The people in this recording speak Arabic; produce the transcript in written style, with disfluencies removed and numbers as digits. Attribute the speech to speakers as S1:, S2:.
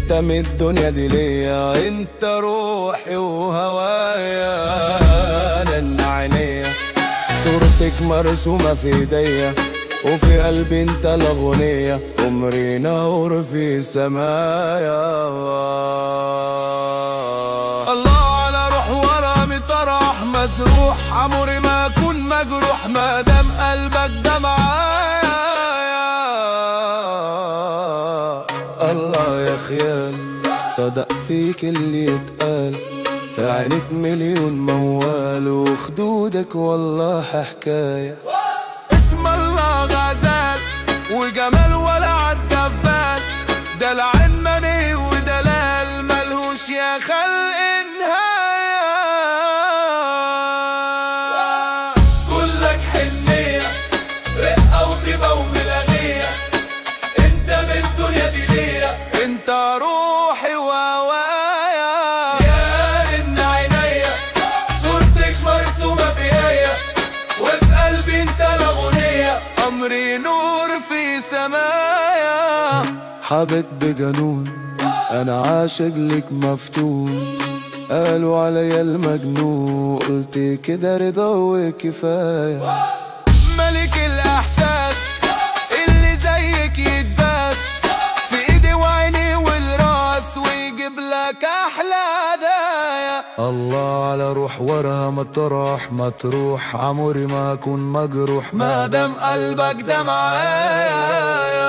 S1: انت من الدنيا دي ليا، انت روحي وهوايا، انا عينيا صورتك مرسومة في ايديا، وفي قلبي انت الاغنية، عمري نور في سمايا. الله على روح ورا مطرح مجروح، عمري ما اكون مجروح ما دام قلبك ده معايا. الله يا خيال صدق فيك اللي يتقال، في عينك مليون موال، وخدودك والله حكاية. اسم الله غزال وجمال ولا عدى في بال، دلع مني ودلال ملهوش يا خلق نهاية. كلك حنية رقة وطيبة وملاغية، انت من الدنيا دي ليا، انت روحي وهوايا، يا ان عينيا صورتك مرسومة فيا، وفي قلبي انت الاغنية، عمري نور في سمايا. حبك بجنون انا عاشق لك مفتون، قالوا عليا المجنون، قلت كده رضا وكفاية. ملك الاحساس اللي زيك يتباس، في ايدي وعيني والراس، ويجيب لك احلى هدايا. الله على روح ورا مطرح ما تروح، عمري ما اكون مجروح ما دام قلبك ده معايا.